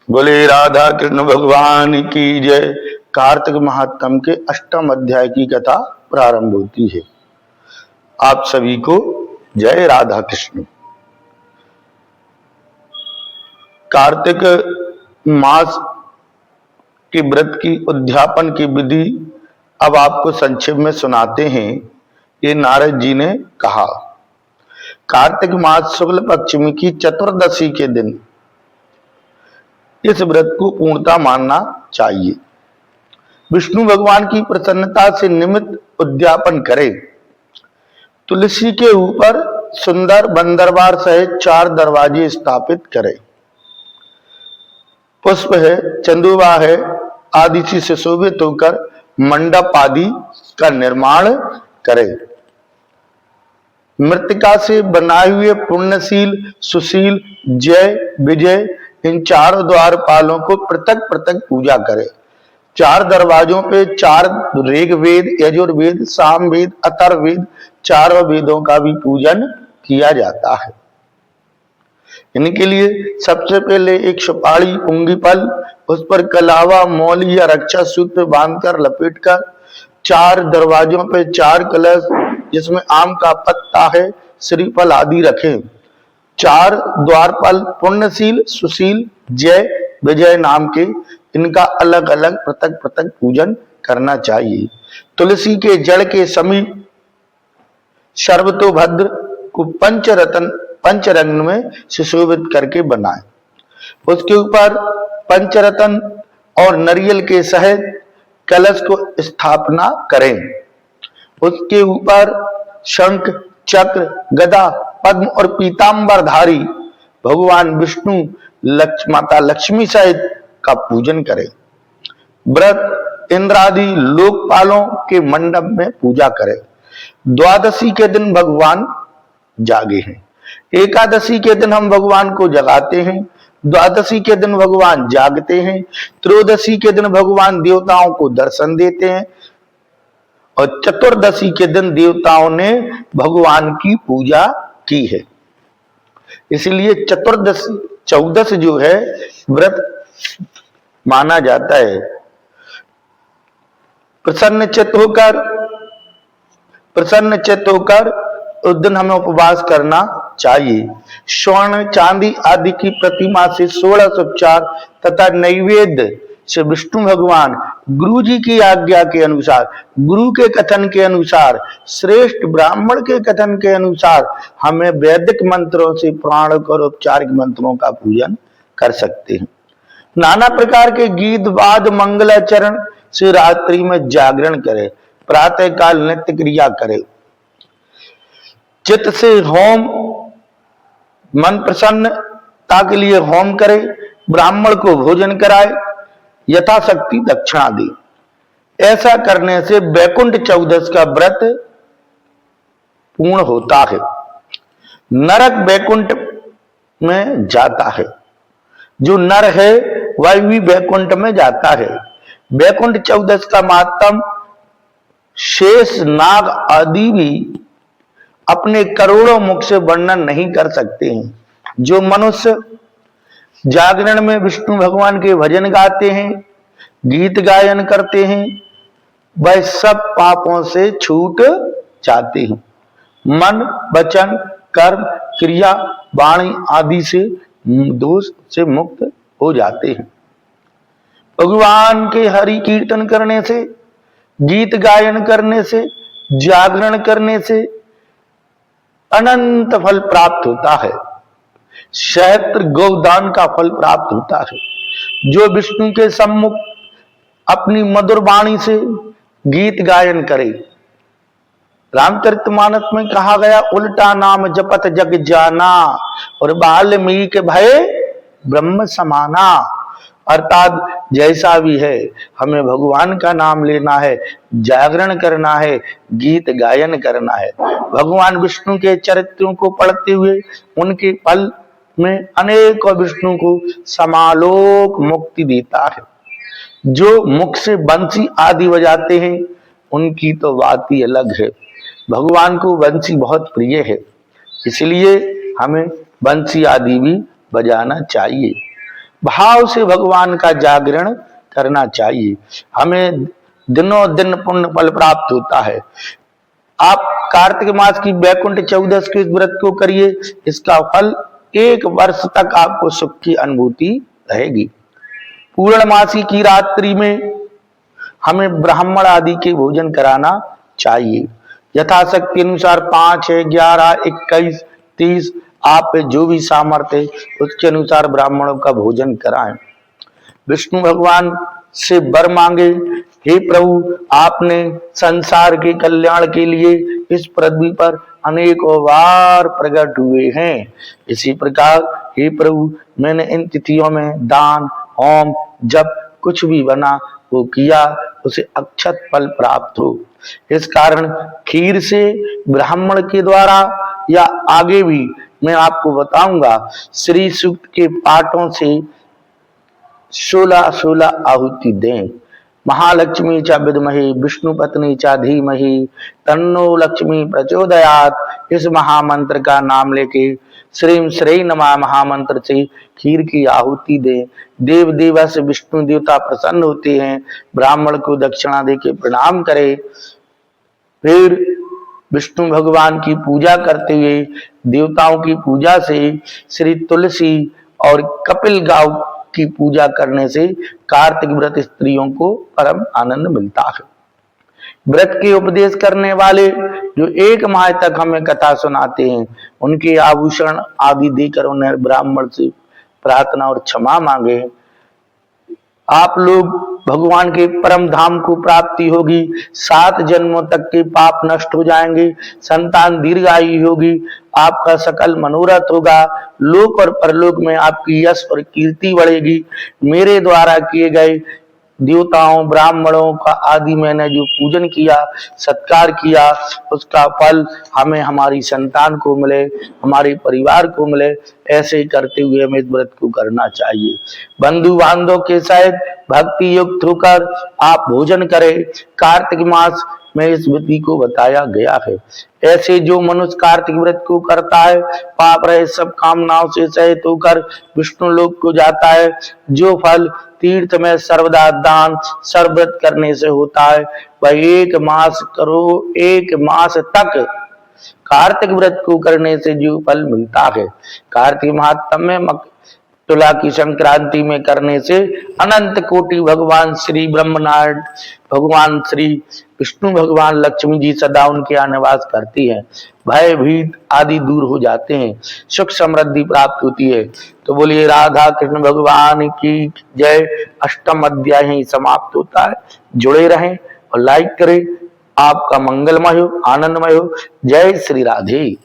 बोले राधा कृष्ण भगवान की जय। कार्तिक महात्म के अष्टम अध्याय की कथा प्रारंभ होती है। आप सभी को जय राधा कृष्ण। कार्तिक मास के व्रत की उद्यापन की विधि अब आपको संक्षेप में सुनाते हैं। ये नारद जी ने कहा, कार्तिक मास शुक्ल पक्ष की चतुर्दशी के दिन इस व्रत को पूर्णता मानना चाहिए। विष्णु भगवान की प्रसन्नता से निमित्त उद्यापन करें। तुलसी के ऊपर सुंदर बंदरवार सहित 4 दरवाजे स्थापित करें। पुष्प है, चंदुवा है आदि से सुशोभित होकर मंडप आदि का निर्माण करें। मृतिका से बनाए हुए पुण्यशील, सुशील, जय, विजय इन 4 द्वारपालों को पृथक पृथक पूजा करें। 4 दरवाजों पे 4 ऋग्वेद, यजुर्वेद, सामवेद, अथर्ववेद 4 वेदों का भी पूजन किया जाता है। इनके लिए सबसे पहले एक सुपारी, पुंगीफल, उस पर कलावा, मौली या रक्षा सूत्र बांधकर लपेटकर 4 दरवाजों पे 4 कलश जिसमें आम का पत्ता है, श्रीफल आदि रखें। 4 द्वारपाल पुण्यशील, सुशील, जय, विजय नाम के इनका अलग अलग पृथक पृथक पूजन करना चाहिए। तुलसी के जड़ के समीप सर्वतोभद्र को पंचरत्न में सुशोभित करके बनाए। उसके ऊपर पंचरत्न और नारियल के सहित कलश को स्थापना करें। उसके ऊपर शंख, चक्र, गदा, पद्म और पीतांबरधारी भगवान विष्णु, माता लक्ष्मी सहित का पूजन करें। व्रत इंद्रादि लोकपालों के मंडप में पूजा करें। द्वादशी के दिन भगवान जागे हैं। एकादशी के दिन हम भगवान को जगाते हैं। द्वादशी के दिन भगवान जागते हैं। त्रयोदशी के दिन भगवान देवताओं को दर्शन देते हैं और चतुर्दशी के दिन देवताओं ने भगवान की पूजा की है। इसलिए चतुर्दशी 14 जो है व्रत माना जाता है। प्रसन्न चित्त होकर उस दिन हमें उपवास करना चाहिए। स्वर्ण, चांदी आदि की प्रतिमा से 16 उपचार तथा नैवेद्य से विष्णु भगवान गुरु जी की आज्ञा के अनुसार, गुरु के कथन के अनुसार, श्रेष्ठ ब्राह्मण के कथन के अनुसार हमें वैदिक मंत्रों से प्राणक और औपचारिक मंत्रों का पूजन कर सकते हैं। नाना प्रकार के गीत वाद मंगलाचरण से रात्रि में जागरण करें। प्रातः काल नित्य क्रिया करें। चित्त से होम, मन प्रसन्नता के लिए होम करे। ब्राह्मण को भोजन कराए, यथाशक्ति दक्षिणा दे। ऐसा करने से वैकुंठ 14 का व्रत पूर्ण होता है। नरक वैकुंठ में जाता है। जो नर है वह भी वैकुंठ में जाता है। वैकुंठ 14 का महात्म शेष, नाग आदि भी अपने करोड़ों मुख से वर्णन नहीं कर सकते हैं। जो मनुष्य जागरण में विष्णु भगवान के भजन गाते हैं, गीत गायन करते हैं, वह सब पापों से छूट जाते हैं। मन, वचन, कर्म, क्रिया, वाणी आदि से दोष से मुक्त हो जाते हैं। भगवान के हरि कीर्तन करने से, गीत गायन करने से, जागरण करने से अनंत फल प्राप्त होता है। सहस्त्र गोदान का फल प्राप्त होता है। जो विष्णु के सम्मुख अपनी मधुर वाणी से गीत गायन करे। रामचरितमानस में कहा गया, उल्टा नाम जपत जग जाना और वाल्मीकि भय ब्रह्म समाना। अर्थात जैसा भी है हमें भगवान का नाम लेना है, जागरण करना है, गीत गायन करना है। भगवान विष्णु के चरित्रों को पढ़ते हुए उनके फल में अनेक विष्णु को समालोक मुक्ति देता है। जो मुख से बंसी आदि बजाते हैं उनकी तो बात ही अलग है। भगवान को बंसी बहुत प्रिय है, इसलिए हमें बंसी आदि भी बजाना चाहिए। भाव से भगवान का जागरण करना चाहिए। हमें दिनों दिन पुण्य फल प्राप्त होता है। आप कार्तिक मास की वैकुंठ चौदस के इस व्रत को करिए, इसका फल 1 वर्ष तक आपको सुख की अनुभूति रहेगी। पूर्णमासी की रात्रि में हमें ब्राह्मण आदि के भोजन कराना चाहिए। यथाशक्ति अनुसार 5, 6, 11, 21, 30 आप पे जो भी सामर्थ्य है उसके अनुसार ब्राह्मणों का भोजन कराएं। विष्णु भगवान से वर मांगे, हे प्रभु आपने संसार के कल्याण के लिए इस पृथ्वी पर अनेकों बार प्रकट हुए हैं। इसी प्रकार हे प्रभु मैंने इन तिथियों में दान, होम, जब कुछ भी बना वो किया, उसे अक्षत फल प्राप्त हो। इस कारण खीर से ब्राह्मण के द्वारा या आगे भी मैं आपको बताऊंगा, श्री सूक्त के पाठों से 16 आहुति दें। महालक्ष्मी च विद्महे विष्णु पत्नी च धीमहि तन्नो लक्ष्मी प्रचोदयात। इस महामंत्र का नाम लेके श्रीम श्री नमः महामंत्र से खीर की आहुति दें। देव देवा से विष्णु देवता प्रसन्न होते हैं। ब्राह्मण को दक्षिणा देके प्रणाम करें। फिर विष्णु भगवान की पूजा करते हुए देवताओं की पूजा से, श्री तुलसी और कपिल गांव की पूजा करने से कार्तिक व्रत स्त्रियों को परम आनंद मिलता है। व्रत के उपदेश करने वाले जो 1 माह तक हमें कथा सुनाते हैं, उनके आभूषण आदि देकर उन्हें ब्राह्मण से प्रार्थना और क्षमा मांगे। आप लोग भगवान के परम धाम को प्राप्ति होगी। 7 जन्मों तक के पाप नष्ट हो जाएंगे। संतान दीर्घायु होगी। आपका सकल मनोरथ होगा। लोक और परलोक में आपकी यश और कीर्ति बढ़ेगी। मेरे द्वारा किए गए देवताओं ब्राह्मणों का आदि मैंने जो पूजन किया, सत्कार किया, उसका फल हमें हमारी संतान को मिले, हमारे परिवार को मिले। ऐसे ही करते हुए हमें इस व्रत को करना चाहिए। बंधु बांधव के साथ भक्ति युक्त होकर आप भोजन करें। कार्तिक मास में इस विधि को बताया गया है। ऐसे जो मनुष्य कार्तिक व्रत को करता है, पाप रहे सब कामनाओं से सहित होकर विष्णु लोक को जाता है। जो फल तीर्थ में सर्वदा दान सर्वव्रत करने से होता है, वह 1 मास करो, 1 मास तक कार्तिक व्रत को करने से जो फल मिलता है। कार्तिक महात्म्य में तुला की संक्रांति में करने से अनंत कोटि भगवान श्री ब्रह्मनारायण, भगवान श्री विष्णु, भगवान लक्ष्मी जी सदा उनके यहाँ निवास करती है। भय भीत आदि दूर हो जाते हैं, सुख समृद्धि प्राप्त होती है। तो बोलिए राधा कृष्ण भगवान की जय। 8वां अध्याय यहीं समाप्त होता है। जुड़े रहें और लाइक करें। आपका मंगलमय हो, आनंदमय हो। जय श्री राधे।